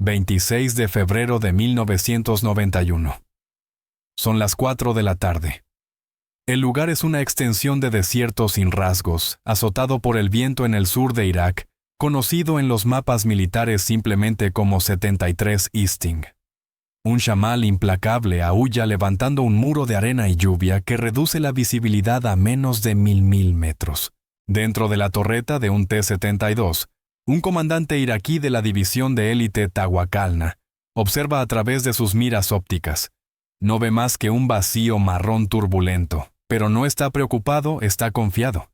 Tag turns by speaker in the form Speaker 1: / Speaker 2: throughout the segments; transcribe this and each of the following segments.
Speaker 1: 26 de febrero de 1991. Son las 4 de la tarde. El lugar es una extensión de desierto sin rasgos, azotado por el viento en el sur de Irak, conocido en los mapas militares simplemente como 73 Easting. Un chamal implacable aúlla levantando un muro de arena y lluvia que reduce la visibilidad a menos de 1000 metros. Dentro de la torreta de un T-72, un comandante iraquí de la división de élite Tawakalna observa a través de sus miras ópticas. No ve más que un vacío marrón turbulento, pero no está preocupado, está confiado.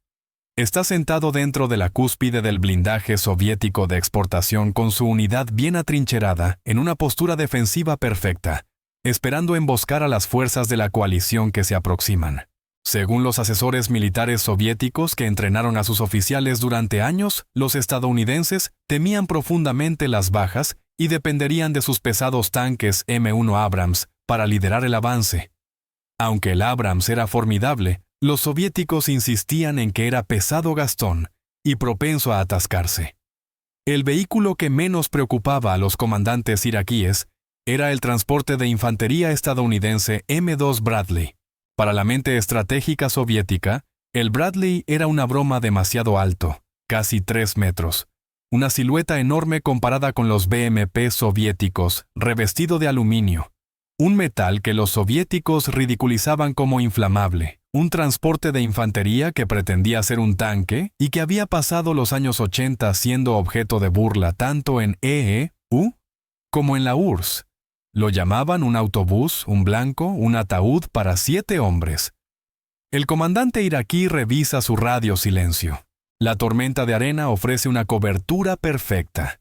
Speaker 1: Está sentado dentro de la cúspide del blindaje soviético de exportación con su unidad bien atrincherada en una postura defensiva perfecta, esperando emboscar a las fuerzas de la coalición que se aproximan. Según los asesores militares soviéticos que entrenaron a sus oficiales durante años, los estadounidenses temían profundamente las bajas y dependerían de sus pesados tanques M1 Abrams para liderar el avance. Aunque el Abrams era formidable, los soviéticos insistían en que era pesado gastón y propenso a atascarse. El vehículo que menos preocupaba a los comandantes iraquíes era el transporte de infantería estadounidense M2 Bradley. Para la mente estratégica soviética, el Bradley era una broma demasiado alto, casi 3 metros. Una silueta enorme comparada con los BMP soviéticos, revestido de aluminio. Un metal que los soviéticos ridiculizaban como inflamable. Un transporte de infantería que pretendía ser un tanque y que había pasado los años 80 siendo objeto de burla tanto en EEU como en la URSS. Lo llamaban un autobús, un blanco, un ataúd para 7 hombres. El comandante iraquí revisa su radio silencio. La tormenta de arena ofrece una cobertura perfecta.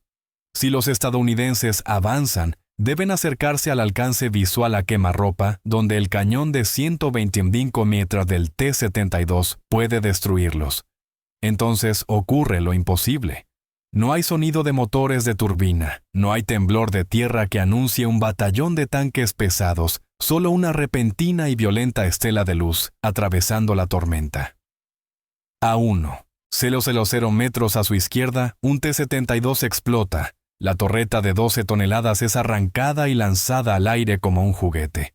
Speaker 1: Si los estadounidenses avanzan, deben acercarse al alcance visual a quemarropa, donde el cañón de 125 metros del T-72 puede destruirlos. Entonces ocurre lo imposible. No hay sonido de motores de turbina, no hay temblor de tierra que anuncie un batallón de tanques pesados, solo una repentina y violenta estela de luz atravesando la tormenta. A 1,000 metros a su izquierda, un T-72 explota. La torreta de 12 toneladas es arrancada y lanzada al aire como un juguete.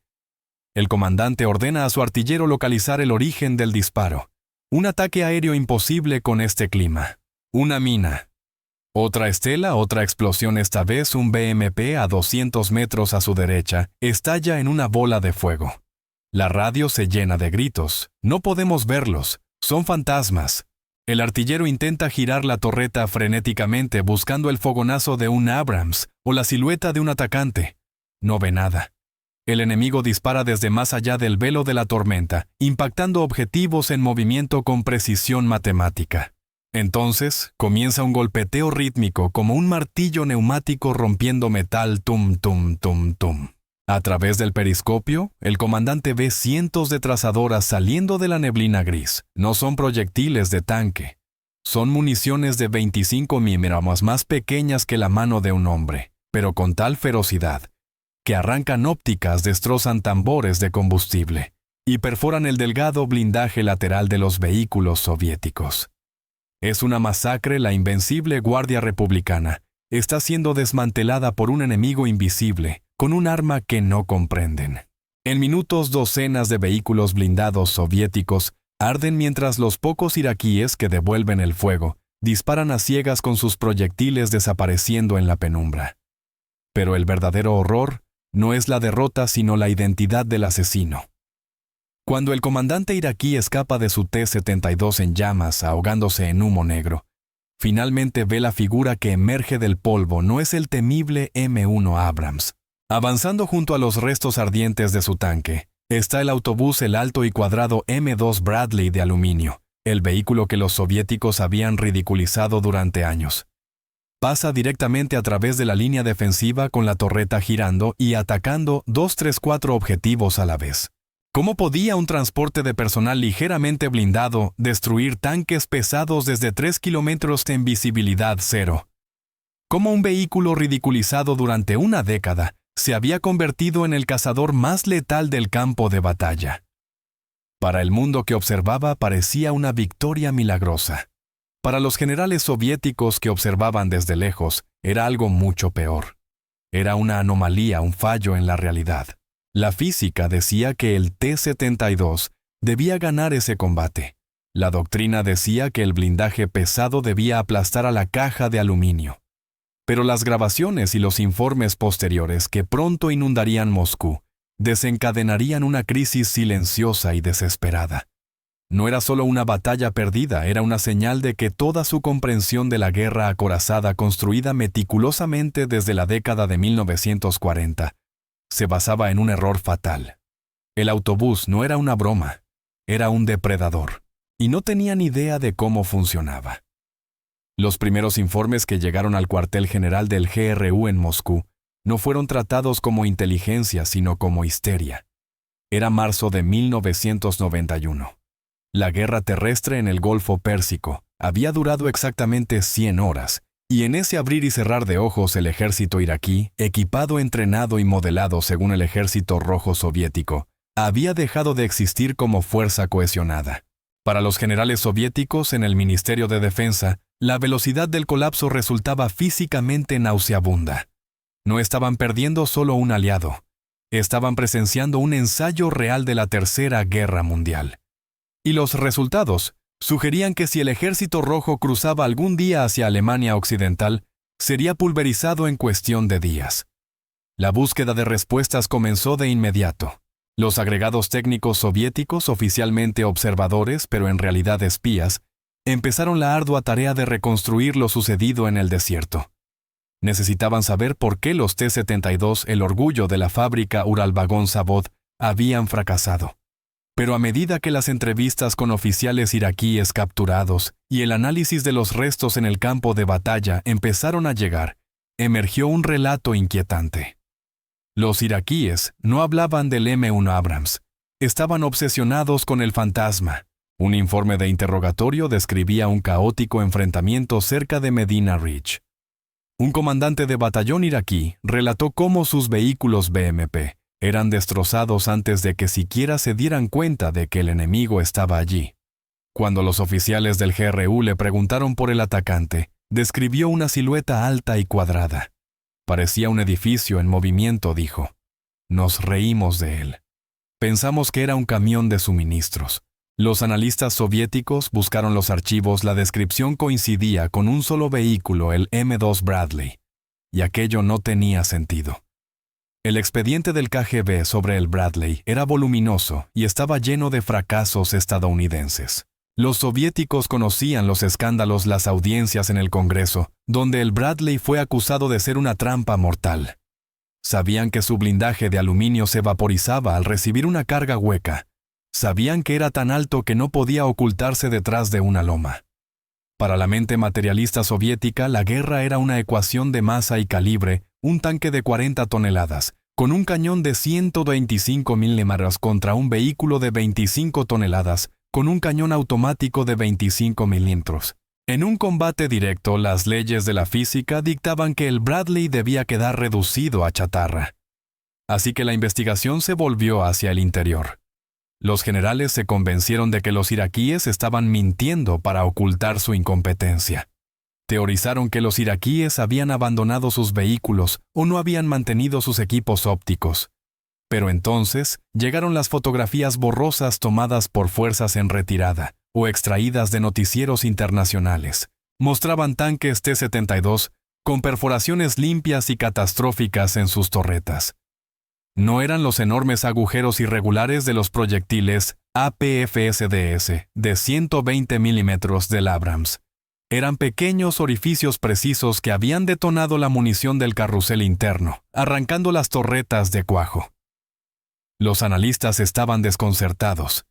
Speaker 1: El comandante ordena a su artillero localizar el origen del disparo. Un ataque aéreo imposible con este clima. Una mina. Otra estela, otra explosión, esta vez un BMP a 200 metros a su derecha, estalla en una bola de fuego. La radio se llena de gritos. No podemos verlos. Son fantasmas. El artillero intenta girar la torreta frenéticamente buscando el fogonazo de un Abrams o la silueta de un atacante. No ve nada. El enemigo dispara desde más allá del velo de la tormenta, impactando objetivos en movimiento con precisión matemática. Entonces, comienza un golpeteo rítmico como un martillo neumático rompiendo metal tum tum tum tum. A través del periscopio, el comandante ve cientos de trazadoras saliendo de la neblina gris. No son proyectiles de tanque. Son municiones de 25 milímetros más pequeñas que la mano de un hombre, pero con tal ferocidad, que arrancan ópticas, destrozan tambores de combustible y perforan el delgado blindaje lateral de los vehículos soviéticos. Es una masacre. La invencible Guardia Republicana está siendo desmantelada por un enemigo invisible, con un arma que no comprenden. En minutos, docenas de vehículos blindados soviéticos arden mientras los pocos iraquíes que devuelven el fuego disparan a ciegas con sus proyectiles desapareciendo en la penumbra. Pero el verdadero horror no es la derrota sino la identidad del asesino. Cuando el comandante iraquí escapa de su T-72 en llamas, ahogándose en humo negro, finalmente ve la figura que emerge del polvo. No es el temible M1 Abrams. Avanzando junto a los restos ardientes de su tanque, está el autobús, el alto y cuadrado M2 Bradley de aluminio, el vehículo que los soviéticos habían ridiculizado durante años. Pasa directamente a través de la línea defensiva con la torreta girando y atacando 2, 3, 4 objetivos a la vez. ¿Cómo podía un transporte de personal ligeramente blindado destruir tanques pesados desde 3 kilómetros en visibilidad cero? ¿Cómo un vehículo ridiculizado durante una década se había convertido en el cazador más letal del campo de batalla? Para el mundo que observaba parecía una victoria milagrosa. Para los generales soviéticos que observaban desde lejos, era algo mucho peor. Era una anomalía, un fallo en la realidad. La física decía que el T-72 debía ganar ese combate. La doctrina decía que el blindaje pesado debía aplastar a la caja de aluminio. Pero las grabaciones y los informes posteriores que pronto inundarían Moscú desencadenarían una crisis silenciosa y desesperada. No era solo una batalla perdida, era una señal de que toda su comprensión de la guerra acorazada construida meticulosamente desde la década de 1940 se basaba en un error fatal. El autobús no era una broma, era un depredador, y no tenían idea de cómo funcionaba. Los primeros informes que llegaron al cuartel general del GRU en Moscú no fueron tratados como inteligencia, sino como histeria. Era marzo de 1991. La guerra terrestre en el Golfo Pérsico había durado exactamente 100 horas, y en ese abrir y cerrar de ojos el ejército iraquí, equipado, entrenado y modelado según el ejército rojo soviético, había dejado de existir como fuerza cohesionada. Para los generales soviéticos en el Ministerio de Defensa, la velocidad del colapso resultaba físicamente nauseabunda. No estaban perdiendo solo un aliado, estaban presenciando un ensayo real de la Tercera Guerra Mundial. Y los resultados sugerían que si el ejército rojo cruzaba algún día hacia Alemania Occidental, sería pulverizado en cuestión de días. La búsqueda de respuestas comenzó de inmediato. Los agregados técnicos soviéticos, oficialmente observadores pero en realidad espías, empezaron la ardua tarea de reconstruir lo sucedido en el desierto. Necesitaban saber por qué los T-72, el orgullo de la fábrica Uralvagón Zavod, habían fracasado. Pero a medida que las entrevistas con oficiales iraquíes capturados y el análisis de los restos en el campo de batalla empezaron a llegar, emergió un relato inquietante. Los iraquíes no hablaban del M1 Abrams. Estaban obsesionados con el fantasma. Un informe de interrogatorio describía un caótico enfrentamiento cerca de Medina Ridge. Un comandante de batallón iraquí relató cómo sus vehículos BMP eran destrozados antes de que siquiera se dieran cuenta de que el enemigo estaba allí. Cuando los oficiales del GRU le preguntaron por el atacante, describió una silueta alta y cuadrada. Parecía un edificio en movimiento, dijo. Nos reímos de él. Pensamos que era un camión de suministros. Los analistas soviéticos buscaron los archivos, la descripción coincidía con un solo vehículo, el M2 Bradley, y aquello no tenía sentido. El expediente del KGB sobre el Bradley era voluminoso y estaba lleno de fracasos estadounidenses. Los soviéticos conocían los escándalos, las audiencias en el Congreso, donde el Bradley fue acusado de ser una trampa mortal. Sabían que su blindaje de aluminio se vaporizaba al recibir una carga hueca. Sabían que era tan alto que no podía ocultarse detrás de una loma. Para la mente materialista soviética, la guerra era una ecuación de masa y calibre, un tanque de 40 toneladas, con un cañón de 125 milímetros contra un vehículo de 25 toneladas, con un cañón automático de 25 milímetros. En un combate directo, las leyes de la física dictaban que el Bradley debía quedar reducido a chatarra. Así que la investigación se volvió hacia el interior. Los generales se convencieron de que los iraquíes estaban mintiendo para ocultar su incompetencia. Teorizaron que los iraquíes habían abandonado sus vehículos o no habían mantenido sus equipos ópticos. Pero entonces llegaron las fotografías borrosas tomadas por fuerzas en retirada o extraídas de noticieros internacionales. Mostraban tanques T-72 con perforaciones limpias y catastróficas en sus torretas. No eran los enormes agujeros irregulares de los proyectiles APFSDS de 120 milímetros del Abrams. Eran pequeños orificios precisos que habían detonado la munición del carrusel interno, arrancando las torretas de cuajo. Los analistas estaban desconcertados.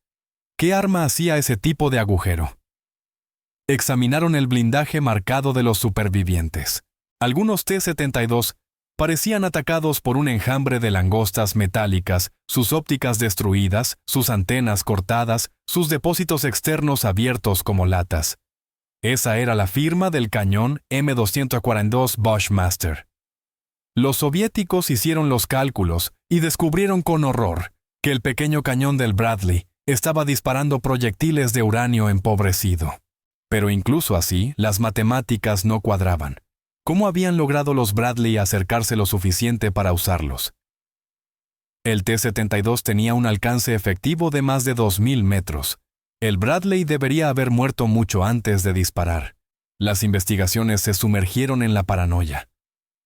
Speaker 1: ¿Qué arma hacía ese tipo de agujero? Examinaron el blindaje marcado de los supervivientes. Algunos T-72 parecían atacados por un enjambre de langostas metálicas, sus ópticas destruidas, sus antenas cortadas, sus depósitos externos abiertos como latas. Esa era la firma del cañón M242 Bushmaster. Los soviéticos hicieron los cálculos y descubrieron con horror que el pequeño cañón del Bradley estaba disparando proyectiles de uranio empobrecido. Pero incluso así, las matemáticas no cuadraban. ¿Cómo habían logrado los Bradley acercarse lo suficiente para usarlos? El T-72 tenía un alcance efectivo de más de 2.000 metros. El Bradley debería haber muerto mucho antes de disparar. Las investigaciones se sumergieron en la paranoia.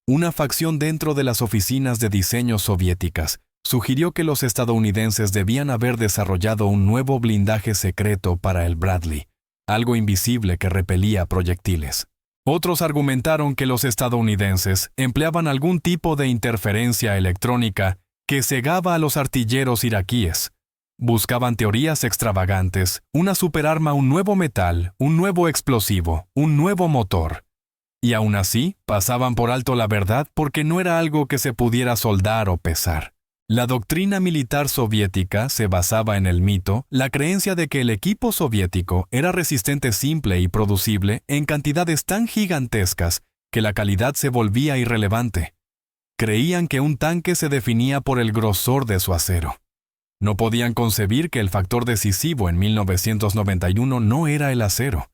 Speaker 1: Una facción dentro de las oficinas de diseño soviéticas sugirió que los estadounidenses debían haber desarrollado un nuevo blindaje secreto para el Bradley, algo invisible que repelía proyectiles. Otros argumentaron que los estadounidenses empleaban algún tipo de interferencia electrónica que cegaba a los artilleros iraquíes. Buscaban teorías extravagantes, una superarma, un nuevo metal, un nuevo explosivo, un nuevo motor. Y aún así, pasaban por alto la verdad porque no era algo que se pudiera soldar o pesar. La doctrina militar soviética se basaba en el mito, la creencia de que el equipo soviético era resistente, simple y producible en cantidades tan gigantescas que la calidad se volvía irrelevante. Creían que un tanque se definía por el grosor de su acero. No podían concebir que el factor decisivo en 1991 no era el acero.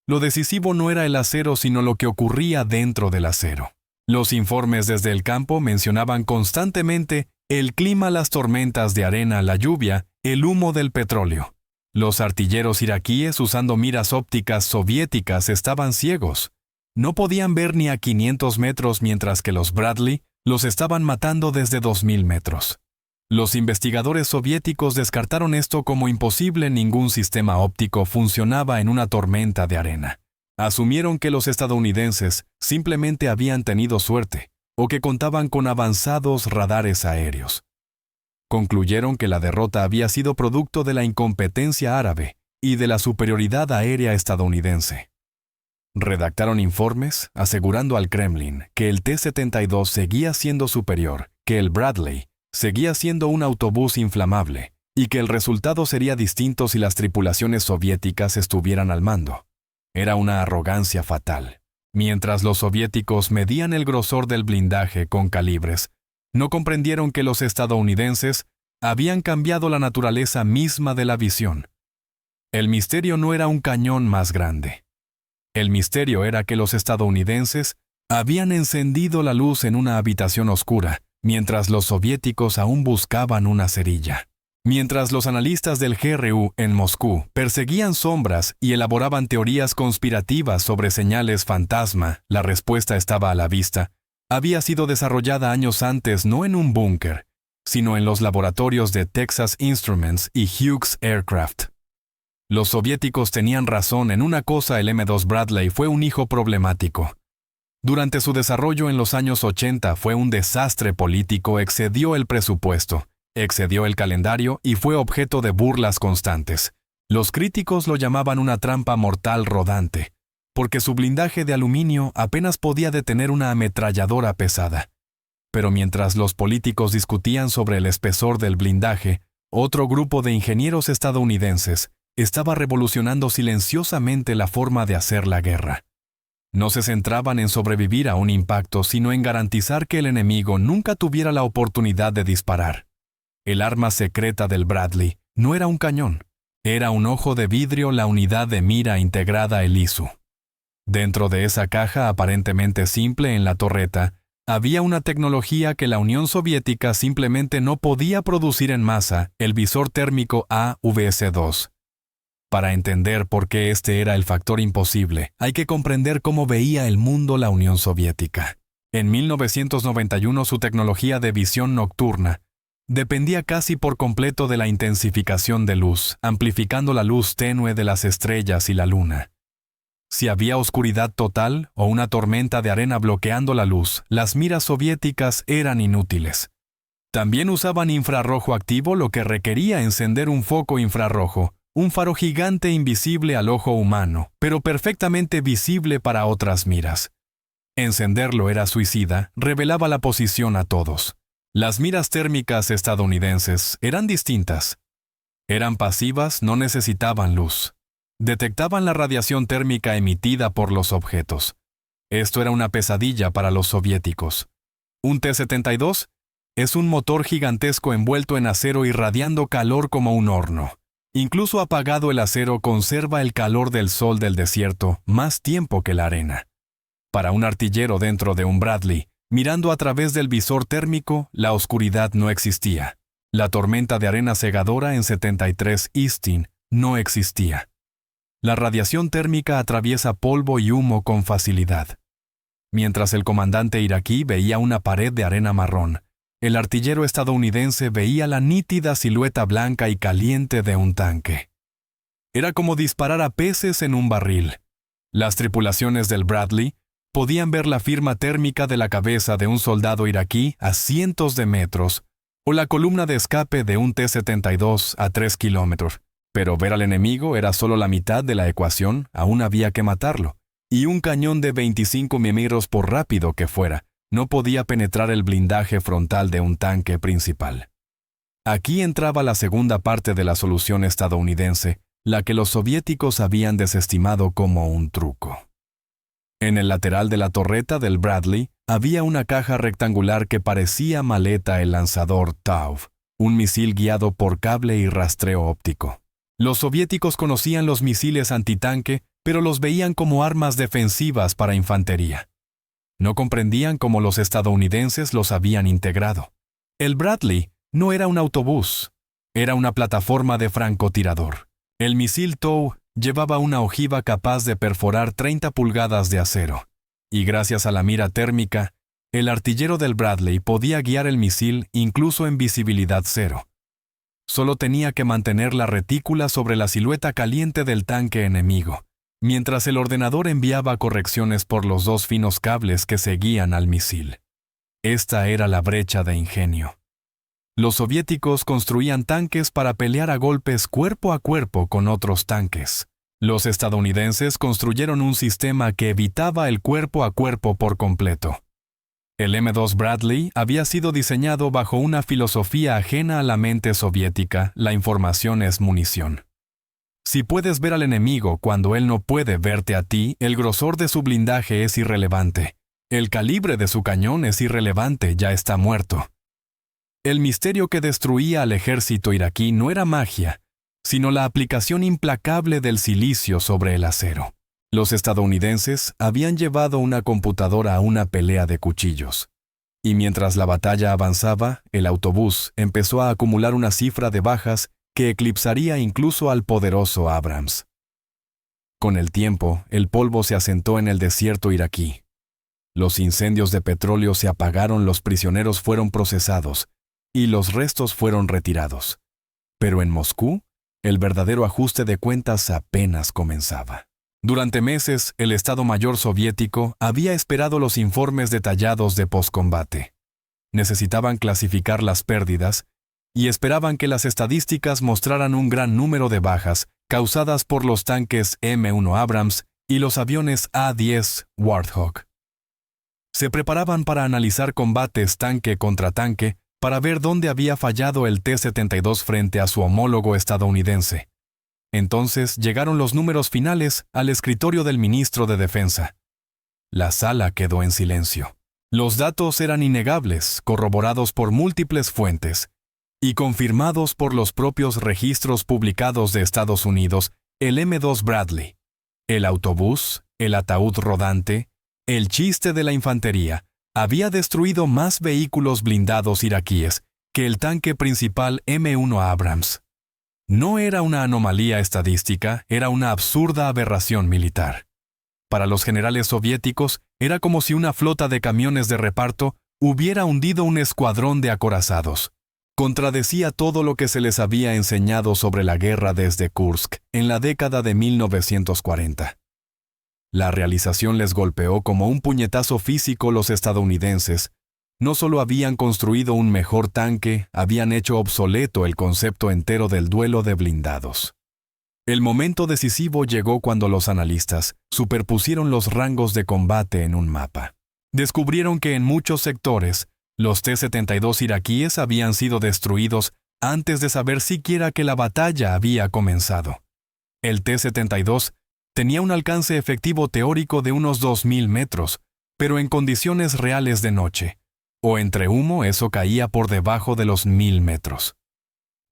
Speaker 1: Lo decisivo no era el acero, sino lo que ocurría dentro del acero. Los informes desde el campo mencionaban constantemente el clima, las tormentas de arena, la lluvia, el humo del petróleo. Los artilleros iraquíes usando miras ópticas soviéticas estaban ciegos. No podían ver ni a 500 metros, mientras que los Bradley los estaban matando desde 2.000 metros. Los investigadores soviéticos descartaron esto como imposible. Ningún sistema óptico funcionaba en una tormenta de arena. Asumieron que los estadounidenses simplemente habían tenido suerte, o que contaban con avanzados radares aéreos. Concluyeron que la derrota había sido producto de la incompetencia árabe y de la superioridad aérea estadounidense. Redactaron informes asegurando al Kremlin que el T-72 seguía siendo superior, que el Bradley seguía siendo un autobús inflamable y que el resultado sería distinto si las tripulaciones soviéticas estuvieran al mando. Era una arrogancia fatal. Mientras los soviéticos medían el grosor del blindaje con calibres, no comprendieron que los estadounidenses habían cambiado la naturaleza misma de la visión. El misterio no era un cañón más grande. El misterio era que los estadounidenses habían encendido la luz en una habitación oscura, mientras los soviéticos aún buscaban una cerilla. Mientras los analistas del GRU en Moscú perseguían sombras y elaboraban teorías conspirativas sobre señales fantasma, la respuesta estaba a la vista. Había sido desarrollada años antes no en un búnker, sino en los laboratorios de Texas Instruments y Hughes Aircraft. Los soviéticos tenían razón en una cosa: el M2 Bradley fue un hijo problemático. Durante su desarrollo en los años 80 fue un desastre político, excedió el presupuesto, excedió el calendario y fue objeto de burlas constantes. Los críticos lo llamaban una trampa mortal rodante, porque su blindaje de aluminio apenas podía detener una ametralladora pesada. Pero mientras los políticos discutían sobre el espesor del blindaje, otro grupo de ingenieros estadounidenses estaba revolucionando silenciosamente la forma de hacer la guerra. No se centraban en sobrevivir a un impacto, sino en garantizar que el enemigo nunca tuviera la oportunidad de disparar. El arma secreta del Bradley no era un cañón, era un ojo de vidrio, la unidad de mira integrada, el ISU. Dentro de esa caja aparentemente simple en la torreta, había una tecnología que la Unión Soviética simplemente no podía producir en masa: el visor térmico AVS-2. Para entender por qué este era el factor imposible, hay que comprender cómo veía el mundo la Unión Soviética. En 1991 su tecnología de visión nocturna dependía casi por completo de la intensificación de luz, amplificando la luz tenue de las estrellas y la luna. Si había oscuridad total o una tormenta de arena bloqueando la luz, las miras soviéticas eran inútiles. También usaban infrarrojo activo, lo que requería encender un foco infrarrojo, un faro gigante invisible al ojo humano, pero perfectamente visible para otras miras. Encenderlo era suicida, revelaba la posición a todos. Las miras térmicas estadounidenses eran distintas. Eran pasivas, no necesitaban luz. Detectaban la radiación térmica emitida por los objetos. Esto era una pesadilla para los soviéticos. Un T-72 es un motor gigantesco envuelto en acero irradiando calor como un horno. Incluso apagado, el acero conserva el calor del sol del desierto más tiempo que la arena. Para un artillero dentro de un Bradley, mirando a través del visor térmico, la oscuridad no existía. La tormenta de arena segadora en 73 Easting no existía. La radiación térmica atraviesa polvo y humo con facilidad. Mientras el comandante iraquí veía una pared de arena marrón, el artillero estadounidense veía la nítida silueta blanca y caliente de un tanque. Era como disparar a peces en un barril. Las tripulaciones del Bradley podían ver la firma térmica de la cabeza de un soldado iraquí a cientos de metros o la columna de escape de un T-72 a 3 kilómetros. Pero ver al enemigo era solo la mitad de la ecuación, aún había que matarlo. Y un cañón de 25 milímetros, por rápido que fuera, no podía penetrar el blindaje frontal de un tanque principal. Aquí entraba la segunda parte de la solución estadounidense, la que los soviéticos habían desestimado como un truco. En el lateral de la torreta del Bradley había una caja rectangular que parecía maleta el lanzador Taube, un misil guiado por cable y rastreo óptico. Los soviéticos conocían los misiles antitanque, pero los veían como armas defensivas para infantería. No comprendían cómo los estadounidenses los habían integrado. El Bradley no era un autobús, era una plataforma de francotirador. El misil Taube llevaba una ojiva capaz de perforar 30 pulgadas de acero, y gracias a la mira térmica, el artillero del Bradley podía guiar el misil incluso en visibilidad cero. Solo tenía que mantener la retícula sobre la silueta caliente del tanque enemigo, mientras el ordenador enviaba correcciones por los dos finos cables que seguían al misil. Esta era la brecha de ingenio. Los soviéticos construían tanques para pelear a golpes cuerpo a cuerpo con otros tanques. Los estadounidenses construyeron un sistema que evitaba el cuerpo a cuerpo por completo. El M2 Bradley había sido diseñado bajo una filosofía ajena a la mente soviética: la información es munición. Si puedes ver al enemigo cuando él no puede verte a ti, el grosor de su blindaje es irrelevante. El calibre de su cañón es irrelevante, ya está muerto. El misterio que destruía al ejército iraquí no era magia, sino la aplicación implacable del silicio sobre el acero. Los estadounidenses habían llevado una computadora a una pelea de cuchillos. Y mientras la batalla avanzaba, el autobús empezó a acumular una cifra de bajas que eclipsaría incluso al poderoso Abrams. Con el tiempo, el polvo se asentó en el desierto iraquí. Los incendios de petróleo se apagaron, los prisioneros fueron procesados y los restos fueron retirados. Pero en Moscú, el verdadero ajuste de cuentas apenas comenzaba. Durante meses, el Estado Mayor soviético había esperado los informes detallados de poscombate. Necesitaban clasificar las pérdidas y esperaban que las estadísticas mostraran un gran número de bajas causadas por los tanques M1 Abrams y los aviones A-10 Warthog. Se preparaban para analizar combates tanque contra tanque para ver dónde había fallado el T-72 frente a su homólogo estadounidense. Entonces llegaron los números finales al escritorio del ministro de Defensa. La sala quedó en silencio. Los datos eran innegables, corroborados por múltiples fuentes y confirmados por los propios registros publicados de Estados Unidos: el M2 Bradley, el autobús, el ataúd rodante, el chiste de la infantería, había destruido más vehículos blindados iraquíes que el tanque principal M1 Abrams. No era una anomalía estadística, era una absurda aberración militar. Para los generales soviéticos, era como si una flota de camiones de reparto hubiera hundido un escuadrón de acorazados. Contradecía todo lo que se les había enseñado sobre la guerra desde Kursk en la década de 1940. La realización les golpeó como un puñetazo físico. Los estadounidenses no solo habían construido un mejor tanque, habían hecho obsoleto el concepto entero del duelo de blindados. El momento decisivo llegó cuando los analistas superpusieron los rangos de combate en un mapa. Descubrieron que en muchos sectores, los T-72 iraquíes habían sido destruidos antes de saber siquiera que la batalla había comenzado. El T-72 tenía un alcance efectivo teórico de unos 2.000 metros, pero en condiciones reales de noche, o entre humo, eso caía por debajo de los 1.000 metros.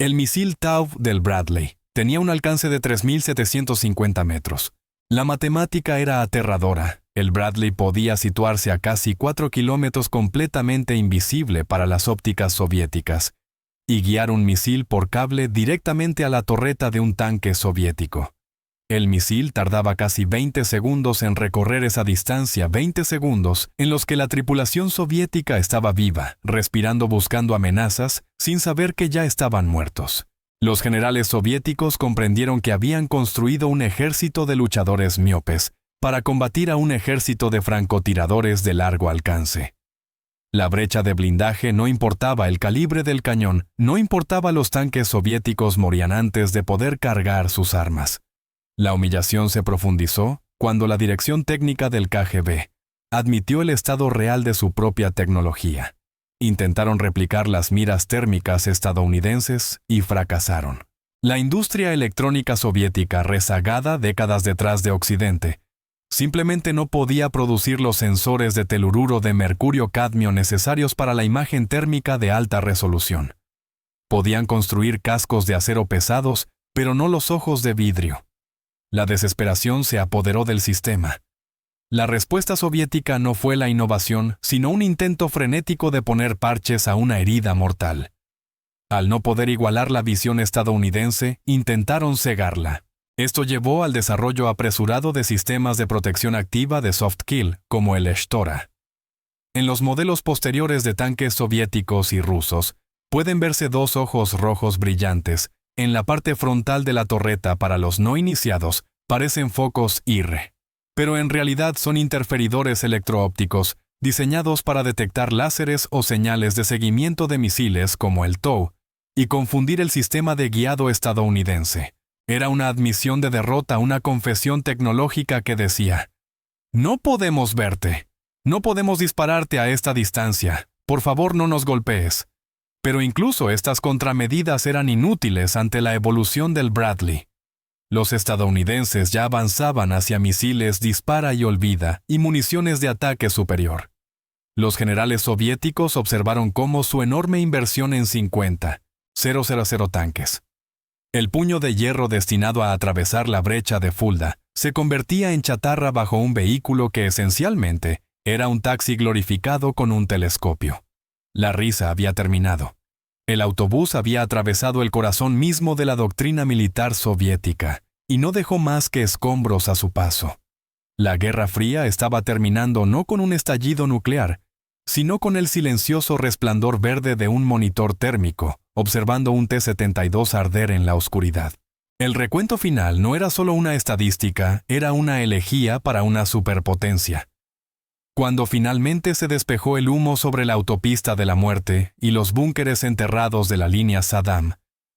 Speaker 1: El misil Taube del Bradley tenía un alcance de 3.750 metros. La matemática era aterradora. El Bradley podía situarse a casi 4 kilómetros completamente invisible para las ópticas soviéticas y guiar un misil por cable directamente a la torreta de un tanque soviético. El misil tardaba casi 20 segundos en recorrer esa distancia, 20 segundos en los que la tripulación soviética estaba viva, respirando buscando amenazas, sin saber que ya estaban muertos. Los generales soviéticos comprendieron que habían construido un ejército de luchadores miopes para combatir a un ejército de francotiradores de largo alcance. La brecha de blindaje no importaba el calibre del cañón, no importaba los tanques soviéticos morían antes de poder cargar sus armas. La humillación se profundizó cuando la dirección técnica del KGB admitió el estado real de su propia tecnología. Intentaron replicar las miras térmicas estadounidenses y fracasaron. La industria electrónica soviética, rezagada décadas detrás de Occidente, simplemente no podía producir los sensores de telururo de mercurio-cadmio necesarios para la imagen térmica de alta resolución. Podían construir cascos de acero pesados, pero no los ojos de vidrio. La desesperación se apoderó del sistema. La respuesta soviética no fue la innovación, sino un intento frenético de poner parches a una herida mortal. Al no poder igualar la visión estadounidense, intentaron cegarla. Esto llevó al desarrollo apresurado de sistemas de protección activa de soft kill, como el Shtora. En los modelos posteriores de tanques soviéticos y rusos, pueden verse dos ojos rojos brillantes. En la parte frontal de la torreta para los no iniciados, parecen focos IR. Pero en realidad son interferidores electro-ópticos, diseñados para detectar láseres o señales de seguimiento de misiles como el TOW, y confundir el sistema de guiado estadounidense. Era una admisión de derrota, una confesión tecnológica que decía: «No podemos verte. No podemos dispararte a esta distancia. Por favor, no nos golpees». Pero incluso estas contramedidas eran inútiles ante la evolución del Bradley. Los estadounidenses ya avanzaban hacia misiles dispara y olvida y municiones de ataque superior. Los generales soviéticos observaron cómo su enorme inversión en 50,000 tanques, el puño de hierro destinado a atravesar la brecha de Fulda, se convertía en chatarra bajo un vehículo que esencialmente era un taxi glorificado con un telescopio. La risa había terminado. El autobús había atravesado el corazón mismo de la doctrina militar soviética y no dejó más que escombros a su paso. La Guerra Fría estaba terminando no con un estallido nuclear, sino con el silencioso resplandor verde de un monitor térmico, observando un T-72 arder en la oscuridad. El recuento final no era solo una estadística, era una elegía para una superpotencia. Cuando finalmente se despejó el humo sobre la autopista de la muerte y los búnkeres enterrados de la línea Saddam,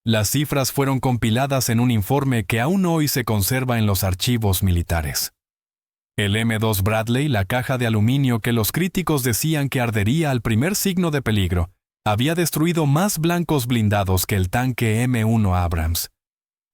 Speaker 1: las cifras fueron compiladas en un informe que aún hoy se conserva en los archivos militares. El M2 Bradley, la caja de aluminio que los críticos decían que ardería al primer signo de peligro, había destruido más blancos blindados que el tanque M1 Abrams.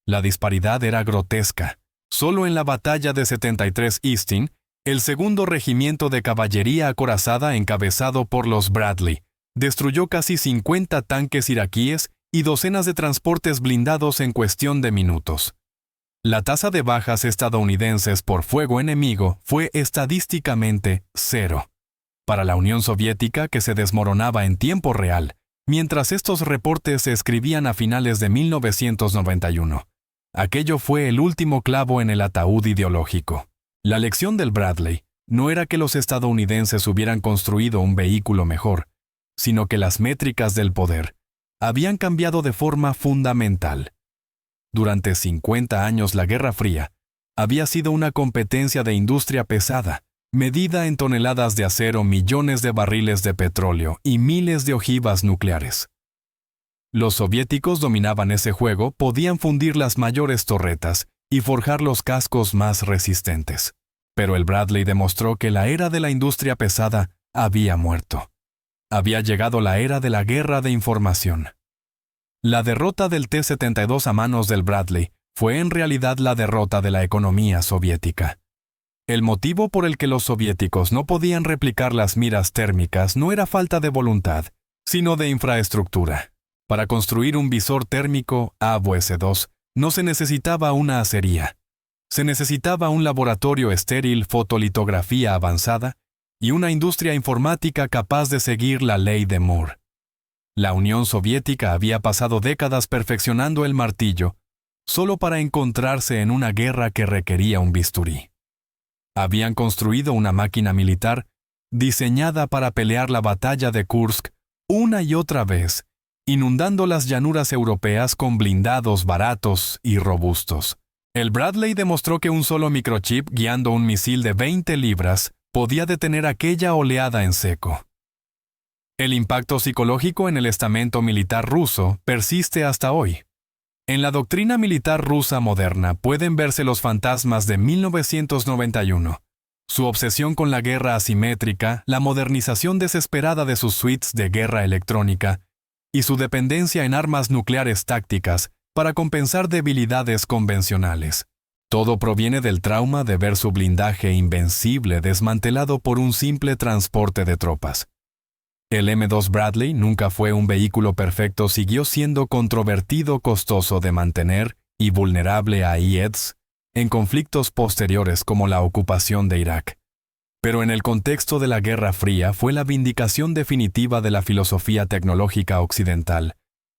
Speaker 1: La disparidad era grotesca. Solo en la batalla de 73 Easting, el segundo regimiento de caballería acorazada encabezado por los Bradley destruyó casi 50 tanques iraquíes y docenas de transportes blindados en cuestión de minutos. La tasa de bajas estadounidenses por fuego enemigo fue estadísticamente 0. Para la Unión Soviética, que se desmoronaba en tiempo real, mientras estos reportes se escribían a finales de 1991. Aquello fue el último clavo en el ataúd ideológico. La lección del Bradley no era que los estadounidenses hubieran construido un vehículo mejor, sino que las métricas del poder habían cambiado de forma fundamental. Durante 50 años la Guerra Fría había sido una competencia de industria pesada, medida en toneladas de acero, millones de barriles de petróleo y miles de ojivas nucleares. Los soviéticos dominaban ese juego, podían fundir las mayores torretas y forjar los cascos más resistentes. Pero el Bradley demostró que la era de la industria pesada había muerto. Había llegado la era de la guerra de información. La derrota del T-72 a manos del Bradley fue en realidad la derrota de la economía soviética. El motivo por el que los soviéticos no podían replicar las miras térmicas no era falta de voluntad, sino de infraestructura. Para construir un visor térmico AWS-2 no se necesitaba una acería. Se necesitaba un laboratorio estéril, fotolitografía avanzada y una industria informática capaz de seguir la ley de Moore. La Unión Soviética había pasado décadas perfeccionando el martillo, solo para encontrarse en una guerra que requería un bisturí. Habían construido una máquina militar diseñada para pelear la batalla de Kursk una y otra vez, inundando las llanuras europeas con blindados baratos y robustos. El Bradley demostró que un solo microchip guiando un misil de 20 libras podía detener aquella oleada en seco. El impacto psicológico en el estamento militar ruso persiste hasta hoy. En la doctrina militar rusa moderna pueden verse los fantasmas de 1991, su obsesión con la guerra asimétrica, la modernización desesperada de sus suites de guerra electrónica y su dependencia en armas nucleares tácticas para compensar debilidades convencionales. Todo proviene del trauma de ver su blindaje invencible desmantelado por un simple transporte de tropas. El M2 Bradley nunca fue un vehículo perfecto, siguió siendo controvertido, costoso de mantener y vulnerable a IEDs en conflictos posteriores como la ocupación de Irak. Pero en el contexto de la Guerra Fría fue la vindicación definitiva de la filosofía tecnológica occidental.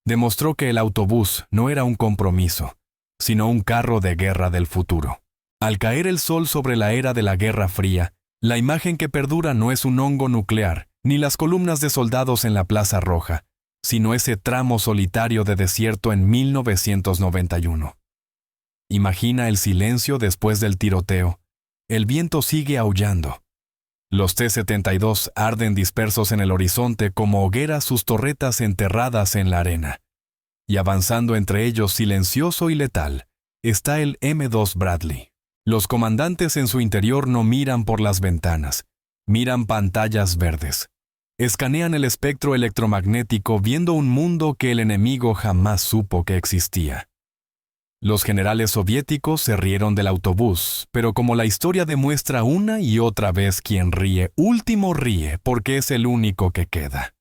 Speaker 1: Demostró que el autobús no era un compromiso, sino un carro de guerra del futuro. Al caer el sol sobre la era de la Guerra Fría, la imagen que perdura no es un hongo nuclear, ni las columnas de soldados en la Plaza Roja, sino ese tramo solitario de desierto en 1991. Imagina el silencio después del tiroteo. El viento sigue aullando. Los T-72 arden dispersos en el horizonte como hogueras, sus torretas enterradas en la arena. Y avanzando entre ellos, silencioso y letal, está el M2 Bradley. Los comandantes en su interior no miran por las ventanas, miran pantallas verdes. Escanean el espectro electromagnético viendo un mundo que el enemigo jamás supo que existía. Los generales soviéticos se rieron del autobús, pero como la historia demuestra una y otra vez, quien ríe, último ríe porque es el único que queda.